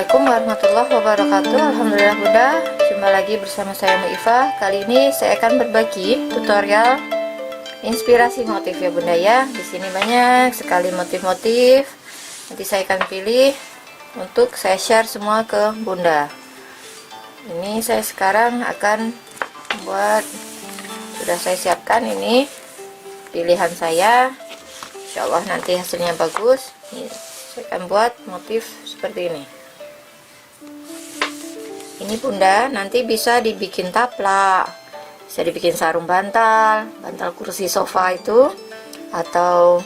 Assalamualaikum warahmatullahi wabarakatuh. Alhamdulillah Bunda, jumpa lagi bersama saya Mbak Iva. Kali ini saya akan berbagi tutorial inspirasi motif ya Bunda ya. Di sini banyak sekali motif-motif. Nanti saya akan pilih untuk saya share semua ke Bunda. Ini saya sekarang akan buat, sudah saya siapkan ini pilihan saya. Insya Allah nanti hasilnya bagus. Ini saya akan buat motif seperti ini. Ini Bunda, nanti bisa dibikin taplak, bisa dibikin sarung bantal, bantal kursi sofa itu, atau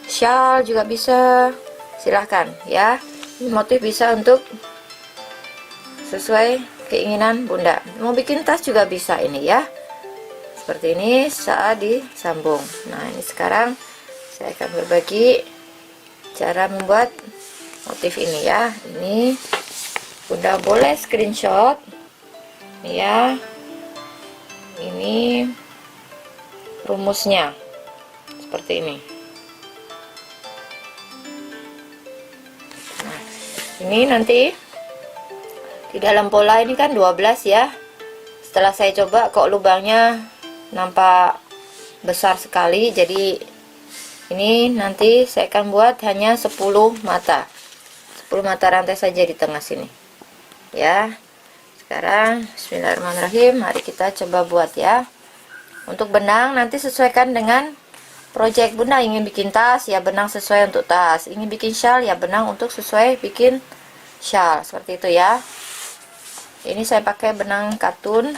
shawl juga bisa. Silahkan ya. Ini motif bisa untuk sesuai keinginan Bunda. Mau bikin tas juga bisa ini ya. Seperti ini saat disambung. Nah, ini sekarang saya akan berbagi cara membuat motif ini ya. Ini Bunda boleh screenshot ya. Ini rumusnya seperti ini. Nah, ini nanti di dalam pola ini kan 12 ya. Setelah saya coba kok lubangnya nampak besar sekali, jadi ini nanti saya akan buat hanya 10 mata rantai saja di tengah sini ya. Sekarang bismillahirrahmanirrahim, mari kita coba buat ya. Untuk benang nanti sesuaikan dengan project Bunda. Ingin bikin tas ya benang sesuai untuk tas, ingin bikin shawl ya benang untuk sesuai bikin shawl, seperti itu ya. Ini saya pakai benang katun.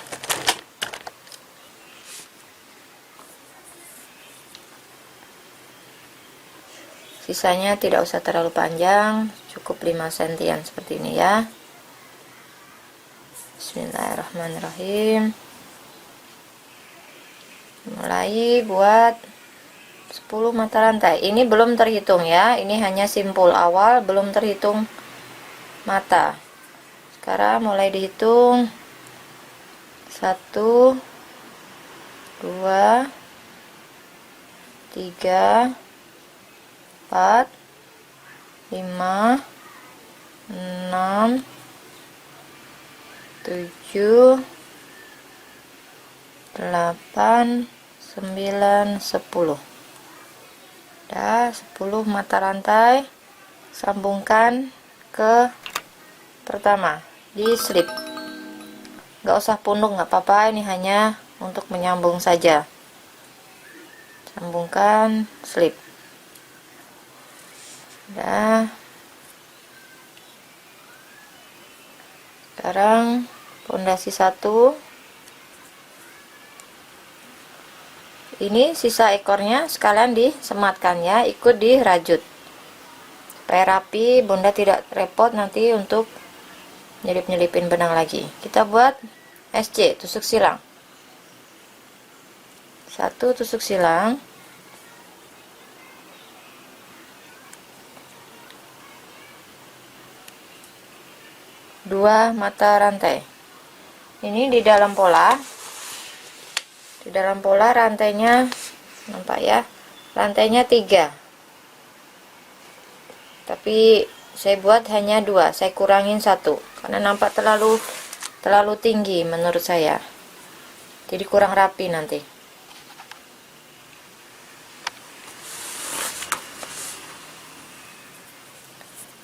Sisanya tidak usah terlalu panjang, cukup 5 sentian seperti ini ya. Bismillahirrahmanirrahim. Mulai buat 10 mata rantai. Ini belum terhitung ya, ini hanya simpul awal, belum terhitung mata. Sekarang mulai dihitung 1 2 3 4 5 6 7 8 9 10. Dah 10 mata rantai, sambungkan ke pertama di slip. Gak usah pundung, nggak apa-apa, ini hanya untuk menyambung saja. Sambungkan slip. Dah. Sekarang pondasi 1. Ini sisa ekornya sekalian disematkan ya, ikut dirajut supaya rapi. Bunda tidak repot nanti untuk nyelip-nyelipin benang lagi. Kita buat SC, tusuk silang. 1 tusuk silang. 2 mata rantai. Ini di dalam pola. Di dalam pola rantainya nampak ya. Rantainya 3. Tapi saya buat hanya 2. Saya kurangin 1 karena nampak terlalu tinggi menurut saya. Jadi kurang rapi nanti.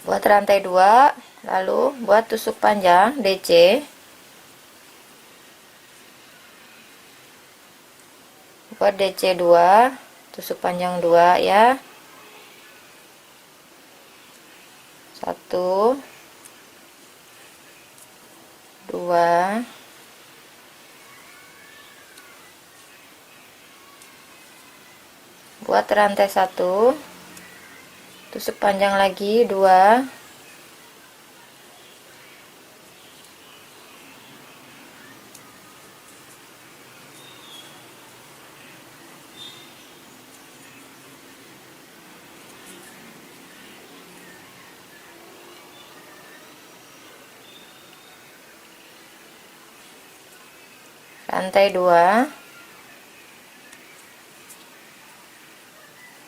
Buat rantai 2. Lalu buat tusuk panjang DC. Buat DC 2, tusuk panjang 2 ya. 1 2 buat rantai 1, tusuk panjang lagi 2. Rantai 2,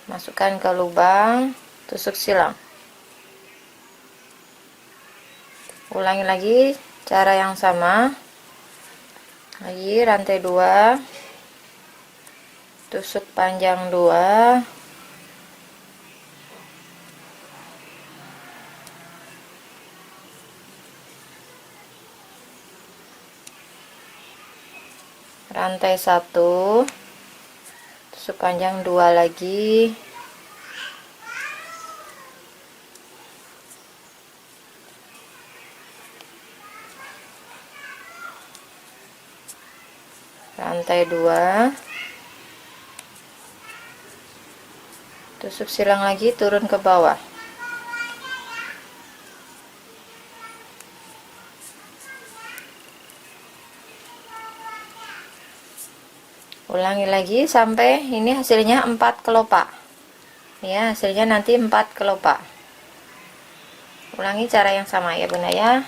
masukkan ke lubang, tusuk silang. Ulangi lagi cara yang sama lagi, rantai 2, tusuk panjang 2, rantai 1, tusuk panjang 2 lagi, rantai 2, tusuk silang lagi, turun ke bawah, ulangi lagi sampai ini hasilnya 4 kelopak ya, hasilnya nanti 4 kelopak. Ulangi cara yang sama ya bunda ya.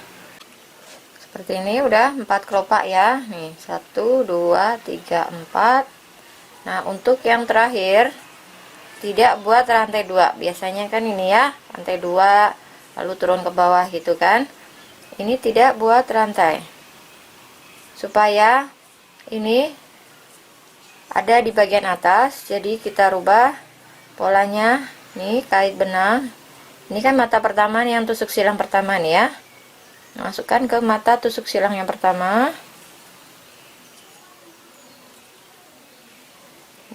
Seperti ini udah 4 kelopak ya, nih 1 2 3 4. Nah untuk yang terakhir tidak buat rantai 2, biasanya kan ini ya rantai 2 lalu turun ke bawah gitu kan. Ini tidak buat rantai, supaya ini ada di bagian atas, jadi kita rubah polanya. Nih kait benang, ini kan mata pertama nih yang tusuk silang pertama nih ya, masukkan ke mata tusuk silang yang pertama,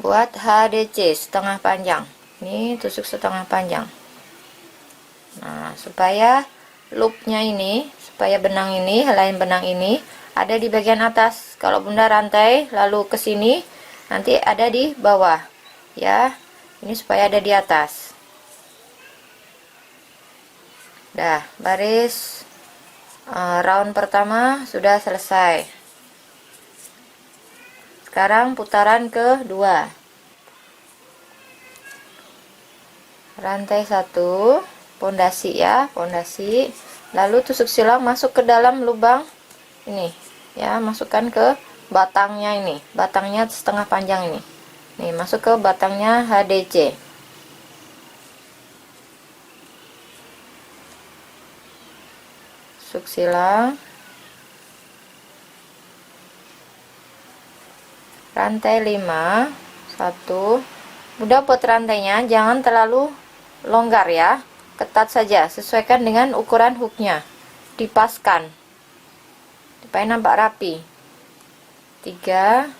buat HDC setengah panjang. Ini tusuk setengah panjang. Nah supaya loopnya ini, supaya benang ini, helai benang ini ada di bagian atas. Kalau bunda rantai lalu ke sini, nanti ada di bawah ya. Ini supaya ada di atas. Dah, baris round pertama sudah selesai. Sekarang putaran kedua. Rantai 1, pondasi ya, pondasi. Lalu tusuk silang masuk ke dalam lubang ini ya, masukkan ke batangnya ini, batangnya setengah panjang ini. Nih, masuk ke batangnya HDC. Tusuk silang. Rantai 5, 1. Udah buat rantainya jangan terlalu longgar ya, ketat saja, sesuaikan dengan ukuran hooknya, dipaskan supaya nampak rapi. 3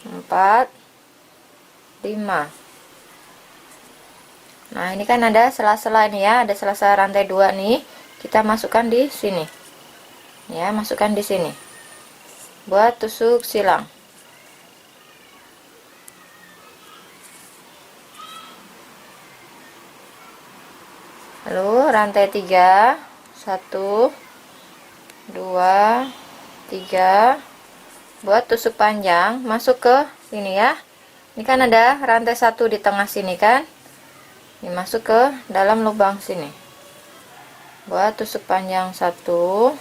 4 5. Nah ini kan ada sela-sela ini ya, ada sela-sela rantai 2 nih, kita masukkan di sini ya, masukkan di sini buat tusuk silang. Lalu rantai 3, 1 2 3, buat tusuk panjang masuk ke sini ya. Ini kan ada rantai 1 di tengah sini kan, ini masuk ke dalam lubang sini, buat tusuk panjang 1,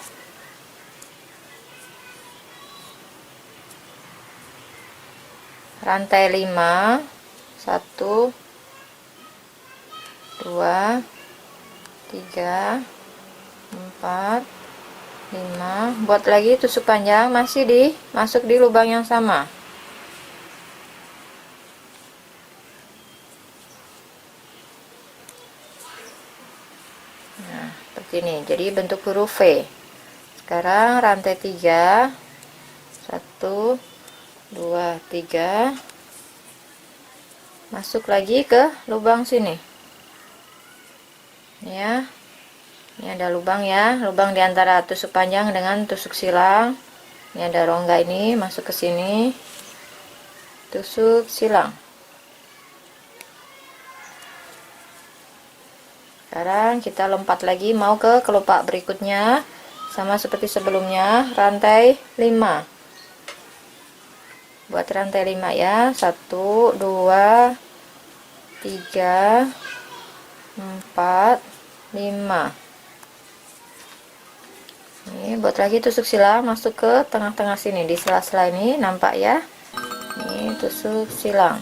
rantai 5, 1 2 3 4 5, buat lagi tusuk panjang, masih masuk di lubang yang sama. Nah seperti ini, jadi bentuk huruf V. Sekarang rantai 3, 1 2 3, masuk lagi ke lubang sini ya. Ini ada lubang ya, lubang diantara tusuk panjang dengan tusuk silang. Ini ada rongga, ini masuk ke sini, tusuk silang. Sekarang kita lompat lagi mau ke kelopak berikutnya, sama seperti sebelumnya, rantai 5. Buat rantai 5 ya, 1 2 3 4 5. Ini buat lagi tusuk silang, masuk ke tengah-tengah sini, di sela-sela ini nampak ya. Ini tusuk silang.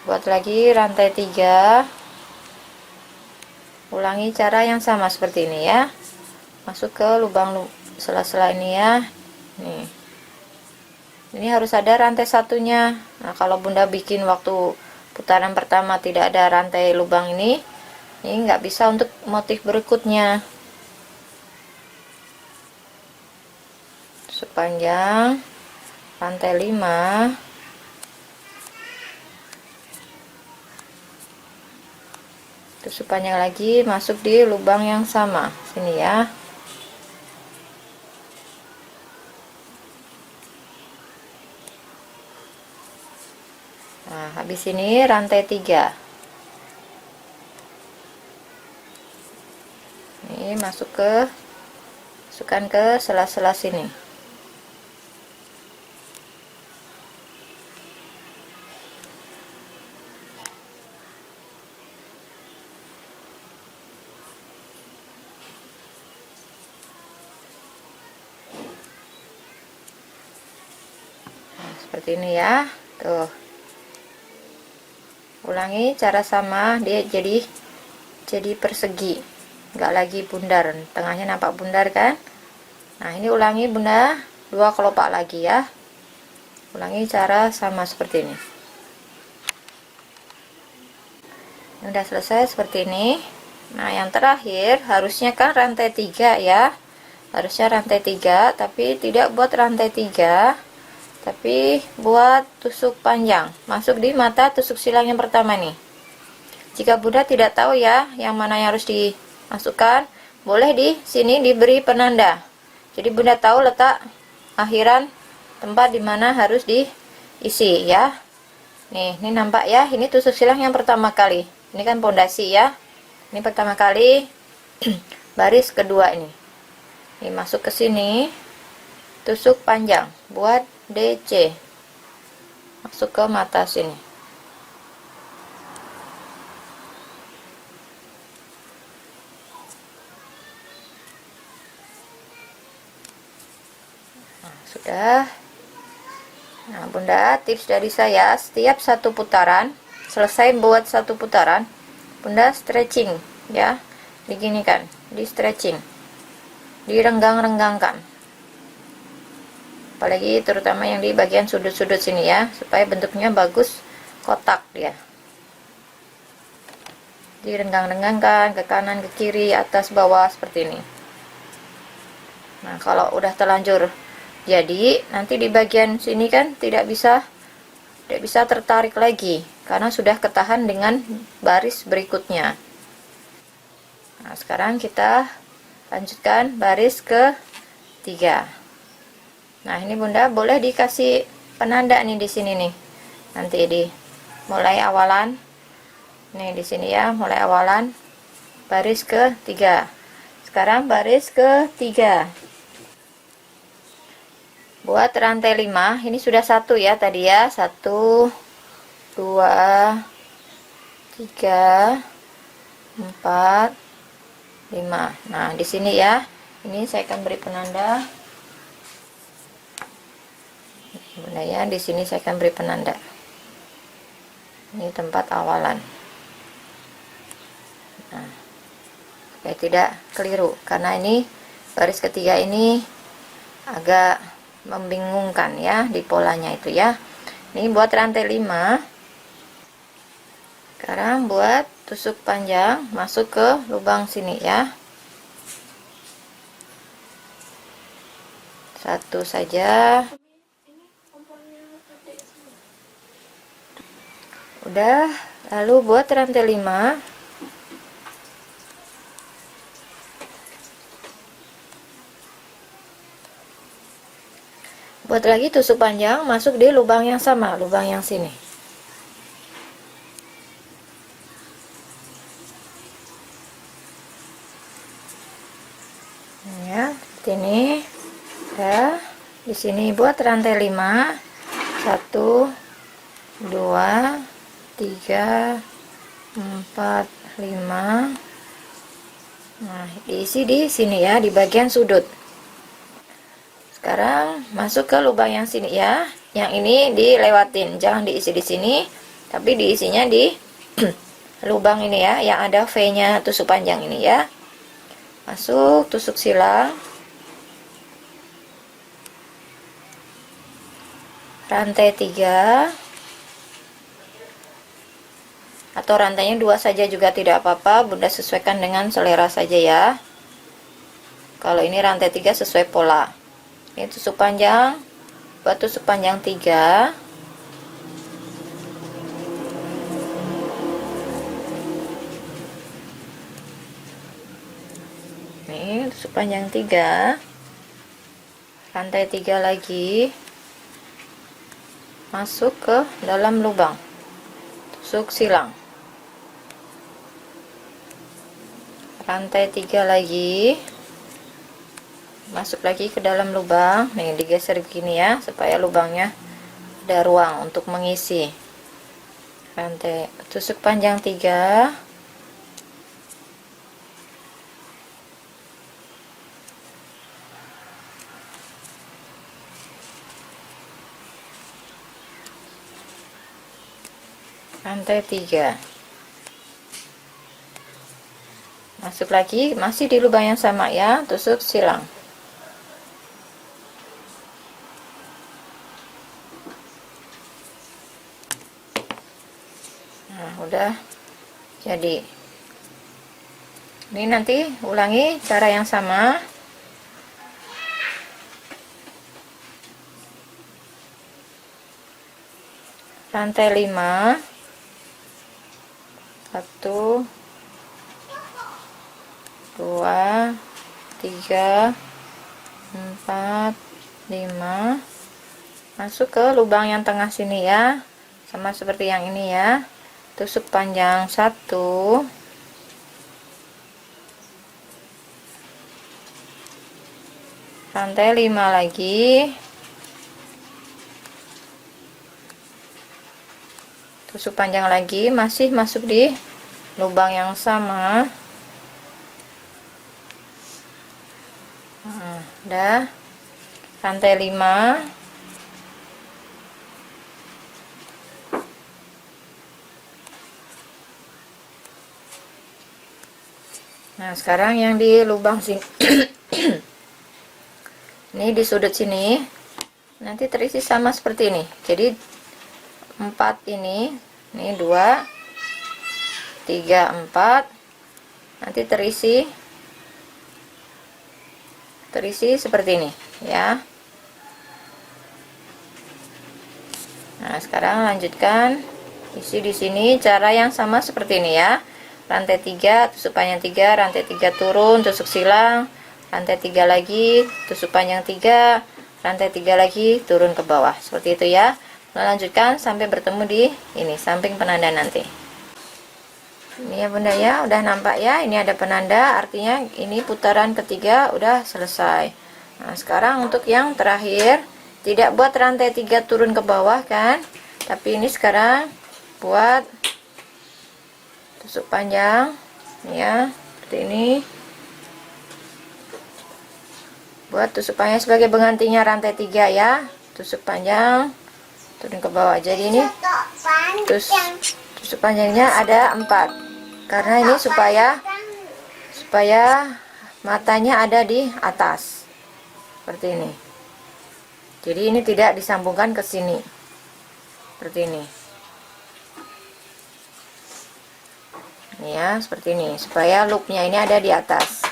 Buat lagi rantai 3, ulangi cara yang sama seperti ini ya, masuk ke lubang sela-sela ini ya. Nih, ini harus ada rantai satunya. Nah, kalau bunda bikin waktu putaran pertama tidak ada rantai lubang ini nggak bisa untuk motif berikutnya. Sepanjang rantai 5, terus sepanjang lagi masuk di lubang yang sama sini ya. Nah, habis ini rantai 3. Ini masukkan ke sela-sela sini. Nah, seperti ini ya. Tuh. Ulangi cara sama, dia jadi persegi, nggak lagi bundar, tengahnya nampak bundar kan. Nah, ini ulangi bunda 2 kelopak lagi ya, ulangi cara sama seperti ini. Ini udah selesai seperti ini. Nah, yang terakhir harusnya kan rantai 3 ya, harusnya rantai 3, tapi tidak buat rantai 3, tapi buat tusuk panjang masuk di mata tusuk silang yang pertama nih. Jika bunda tidak tahu ya yang mana yang harus dimasukkan, boleh di sini diberi penanda, jadi bunda tahu letak akhiran tempat dimana harus diisi ya. Nih, ini nampak ya, ini tusuk silang yang pertama kali, ini kan pondasi ya, ini pertama kali. Baris kedua ini masuk ke sini, tusuk panjang buat DC, masuk ke mata sini. Nah, sudah. Nah, bunda, tips dari saya, setiap satu putaran, selesai buat satu putaran, bunda stretching ya, diginikan, di stretching, direnggang-renggangkan, apalagi terutama yang di bagian sudut-sudut sini ya, supaya bentuknya bagus, kotak dia. Direnggang-renggangkan ke kanan, ke kiri, atas, bawah seperti ini. Nah, kalau udah terlanjur jadi, nanti di bagian sini kan tidak bisa tertarik lagi karena sudah ketahan dengan baris berikutnya. Nah, sekarang kita lanjutkan baris ke 3. Nah, ini bunda boleh dikasih penanda nih di sini nih. Nanti di mulai awalan. Nih di sini ya, mulai awalan baris ke 3. Sekarang baris ke 3. Buat rantai 5, ini sudah 1 ya tadi ya. 1 2 3 4 5. Nah, di sini ya. Ini saya akan beri penanda. Bunda ya, di sini saya akan beri penanda. Ini tempat awalan. Nah, supaya tidak keliru, karena ini baris ketiga ini agak membingungkan ya di polanya itu ya. Ini buat rantai 5. Sekarang buat tusuk panjang, masuk ke lubang sini ya. 1 saja. Udah, lalu buat rantai 5. Buat lagi tusuk panjang, masuk di lubang yang sama, lubang yang sini. Ya, seperti ini. Ya, di sini buat rantai 5. 1 2 3 4 5. Nah, diisi di sini ya, di bagian sudut. Sekarang masuk ke lubang yang sini ya. Yang ini dilewatin, jangan diisi di sini, tapi diisinya di lubang ini ya, yang ada V-nya tusuk panjang ini ya. Masuk tusuk silang. Rantai 3 atau rantainya 2 saja juga tidak apa-apa, Bunda sesuaikan dengan selera saja ya. Kalau ini rantai 3 sesuai pola. Ini tusuk panjang, buat tusuk panjang 3. Nih tusuk panjang 3, rantai 3 lagi, masuk ke dalam lubang, tusuk silang. Rantai 3 lagi, masuk lagi ke dalam lubang. Nih digeser begini ya, supaya lubangnya ada ruang untuk mengisi. Rantai tusuk panjang 3, rantai 3, masuk lagi, masih di lubang yang sama ya, tusuk silang. Nah udah jadi. Ini nanti ulangi cara yang sama. Rantai 5, 1 2 3 4 5, masuk ke lubang yang tengah sini ya, sama seperti yang ini ya. Tusuk panjang 1, rantai 5 lagi, tusuk panjang lagi, masih masuk di lubang yang sama. Nah, udah rantai 5, nah sekarang yang di lubang sini ini di sudut sini nanti terisi sama seperti ini. Jadi 4 ini 2 3 4 nanti terisi seperti ini ya. Nah sekarang lanjutkan isi di sini, cara yang sama seperti ini ya. Rantai 3, tusuk panjang 3, rantai 3 turun, tusuk silang, rantai 3 lagi, tusuk panjang 3, rantai 3 lagi, turun ke bawah, seperti itu ya. Lanjutkan sampai bertemu di ini samping penanda nanti. Ini ya Bunda ya, udah nampak ya, ini ada penanda, artinya ini putaran ketiga udah selesai. Nah sekarang untuk yang terakhir, tidak buat rantai 3 turun ke bawah kan, tapi ini sekarang buat tusuk panjang ya, seperti ini. Buat tusuk panjang sebagai penggantinya rantai 3 ya, tusuk panjang turun ke bawah. Jadi ini tusuk panjangnya ada 4, karena ini supaya matanya ada di atas seperti ini. Jadi ini tidak disambungkan ke sini seperti ini. Ini ya, seperti ini, supaya loopnya ini ada di atas.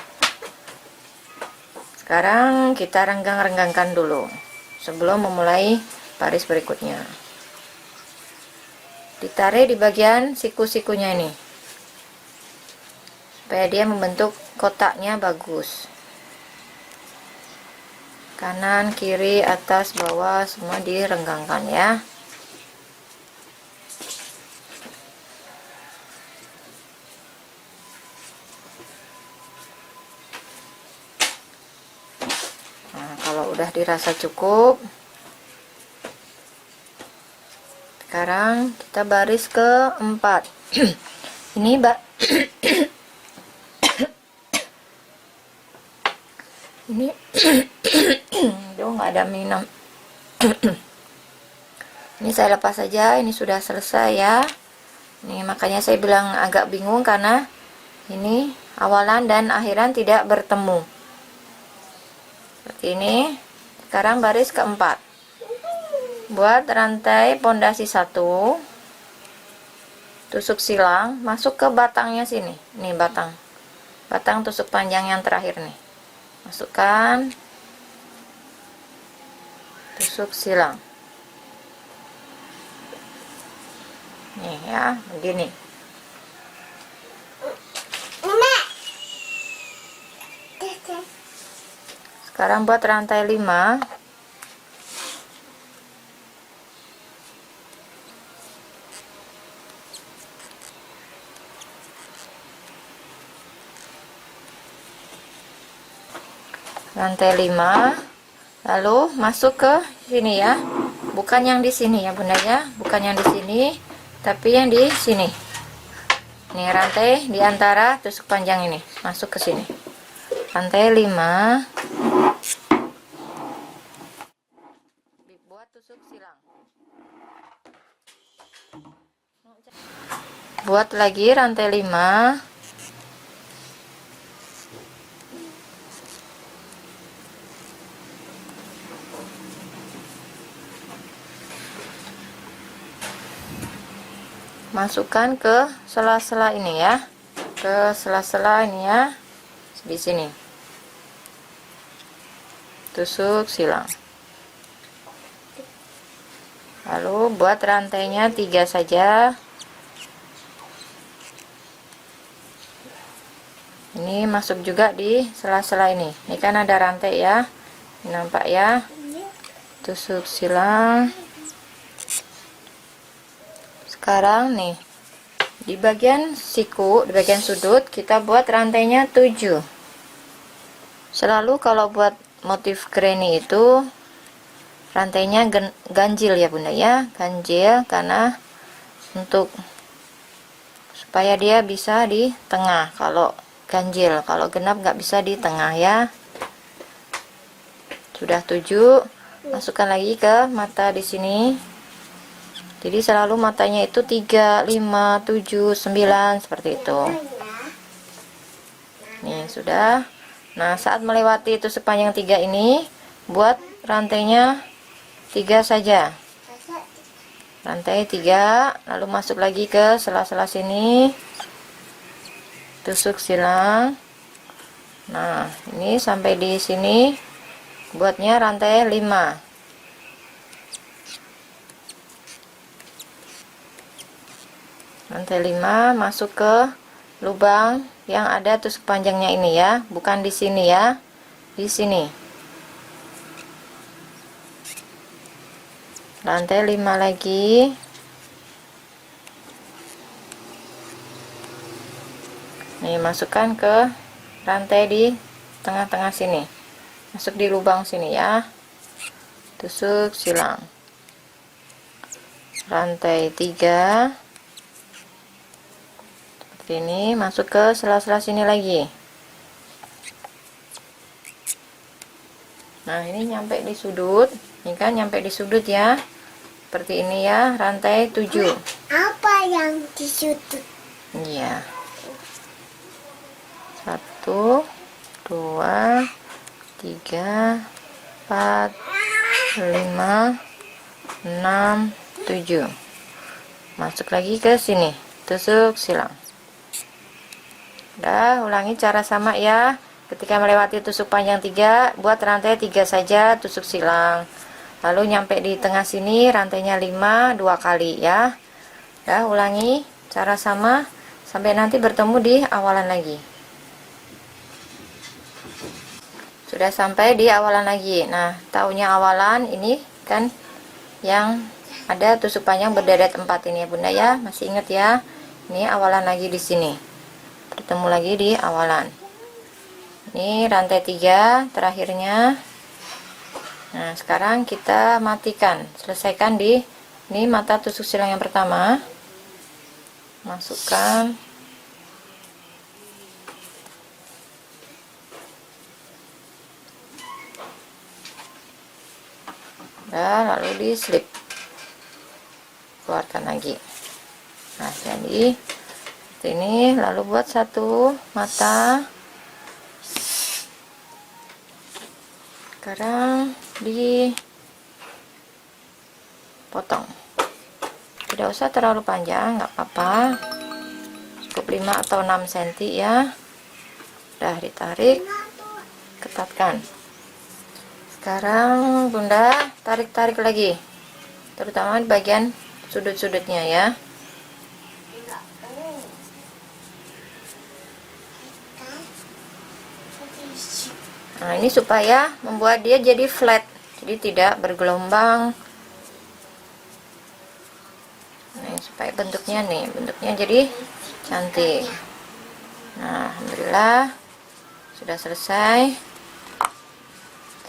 Sekarang kita renggang-renggangkan dulu sebelum memulai baris berikutnya. Ditarik di bagian siku-sikunya ini supaya dia membentuk kotaknya bagus. Kanan, kiri, atas, bawah semua direnggangkan ya. Nah, kalau udah dirasa cukup, sekarang kita baris ke 4. Ini ini aduh nggak ada minum. Ini saya lepas saja, ini sudah selesai ya. Nih makanya saya bilang agak bingung karena ini awalan dan akhiran tidak bertemu. Seperti ini. Sekarang baris keempat. Buat rantai pondasi 1, tusuk silang, masuk ke batangnya sini. Nih batang tusuk panjang yang terakhir nih. Masukkan, tusuk silang. Nih ya, begini. Sekarang buat rantai 5. Rantai 5, lalu masuk ke sini ya. Bukan yang di sini ya Bunda ya, bukan yang di sini, tapi yang di sini. Nih rantai di antara tusuk panjang ini, masuk ke sini. Rantai 5. Buat tusuk silang. Buat lagi rantai 5. Masukkan ke sela-sela ini ya, ke sela-sela ini ya, di sini. Tusuk silang. Lalu buat rantainya 3 saja. Ini masuk juga di sela-sela ini. Ini kan ada rantai ya, ini nampak ya. Tusuk silang. Sekarang nih di bagian siku, di bagian sudut kita buat rantainya 7. Selalu kalau buat motif granny itu rantainya ganjil ya Bunda ya, ganjil karena untuk supaya dia bisa di tengah. Kalau ganjil, kalau genap nggak bisa di tengah ya. Sudah 7, masukkan lagi ke mata di sini. Jadi selalu matanya itu 3, 5, 7, 9 seperti itu. Nih sudah. Nah saat melewati itu sepanjang 3 ini, buat rantainya 3 saja. Rantai 3, lalu masuk lagi ke sela-sela sini. Tusuk silang. Nah ini sampai di sini buatnya rantai 5. Rantai 5 masuk ke lubang yang ada tusuk panjangnya ini ya, bukan di sini ya, di sini. Rantai 5 lagi. Nih masukkan ke rantai di tengah-tengah sini, masuk di lubang sini ya, tusuk silang. Rantai 3 ini masuk ke sela-sela sini lagi. Nah ini nyampe di sudut, ini kan nyampe di sudut ya, seperti ini ya, rantai 7. Apa yang di sudut? Iya, 1, 2, 3, 4, 5, 6, 7. Masuk lagi ke sini, tusuk silang. Udah, ulangi cara sama ya. Ketika melewati tusuk panjang 3, buat rantai 3 saja, tusuk silang. Lalu nyampe di tengah sini, rantainya 5, 2 kali ya. Udah, ulangi cara sama sampai nanti bertemu di awalan lagi. Sudah sampai di awalan lagi. Nah, taunya awalan ini kan yang ada tusuk panjang berderet 4 ini ya Bunda ya. Masih ingat ya? Ini awalan lagi di sini. Bertemu lagi di awalan. Ini rantai 3 terakhirnya. Nah sekarang kita matikan, selesaikan di ini mata tusuk silang yang pertama. Masukkan, dan lalu di slip, keluarkan lagi. Nah Jadi seperti ini. Lalu buat satu mata. Sekarang dipotong. Tidak usah terlalu panjang, nggak apa-apa, cukup 5 atau 6 cm ya. Udah ditarik, ketatkan. Sekarang Bunda tarik-tarik lagi, terutama di bagian sudut-sudutnya ya. Nah, ini supaya membuat dia jadi flat, jadi tidak bergelombang. Nah, supaya bentuknya jadi cantik. Nah, alhamdulillah sudah selesai.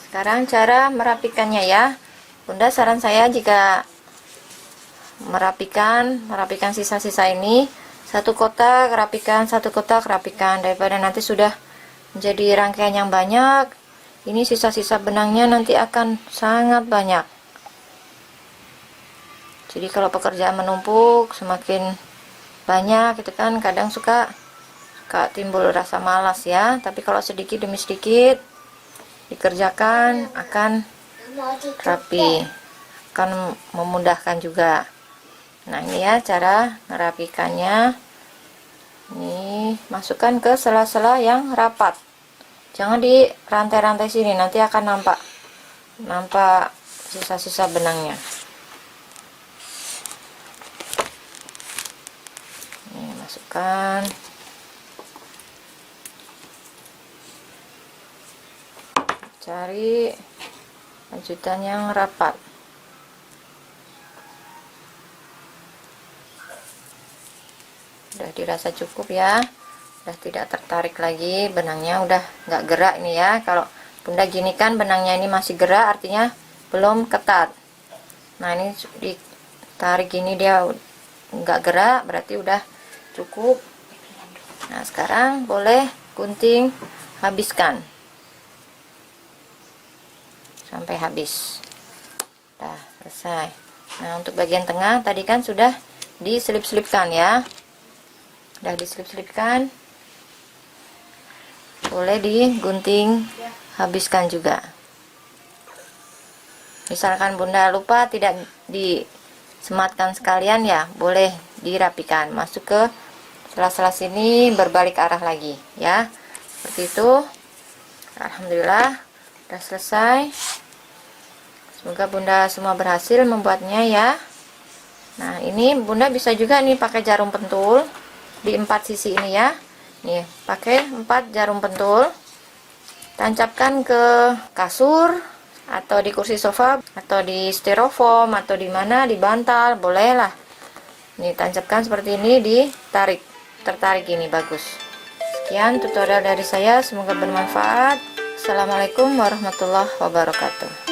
Sekarang cara merapikannya ya. Bunda saran saya jika merapikan sisa-sisa ini, satu kotak rapikan, satu kotak rapikan, daripada nanti sudah menjadi rangkaian yang banyak. Ini sisa-sisa benangnya nanti akan sangat banyak. Jadi kalau pekerjaan menumpuk semakin banyak itu kan kadang suka timbul rasa malas ya. Tapi kalau sedikit demi sedikit dikerjakan akan rapi, akan memudahkan juga. Nah, ini ya cara merapikannya. Ini masukkan ke sela-sela yang rapat. Jangan di rantai-rantai sini, nanti akan nampak sisa-sisa benangnya. Masukkan, cari lanjutan yang rapat. Udah dirasa cukup ya, udah tidak tertarik lagi benangnya, udah nggak gerak ini ya. Kalau Bunda gini kan benangnya ini masih gerak, artinya belum ketat. Nah, ini ditarik gini dia nggak gerak, berarti udah cukup. Nah, sekarang boleh gunting, habiskan sampai habis. Udah selesai. Nah, untuk bagian tengah tadi kan sudah diselip-selipkan ya. Udah diselip-selipkan, boleh digunting, habiskan juga. Misalkan Bunda lupa tidak disematkan sekalian ya, boleh dirapikan, masuk ke sela-sela sini, berbalik arah lagi ya, seperti itu. Alhamdulillah udah selesai. Semoga Bunda semua berhasil membuatnya ya. Nah, ini Bunda bisa juga nih pakai jarum pentul di 4 sisi ini ya. Nih, pakai 4 jarum pentul, tancapkan ke kasur atau di kursi sofa atau di styrofoam atau di mana, di bantal, boleh lah. Nih, tancapkan seperti ini, tertarik ini bagus. Sekian tutorial dari saya, semoga bermanfaat. Assalamualaikum warahmatullahi wabarakatuh.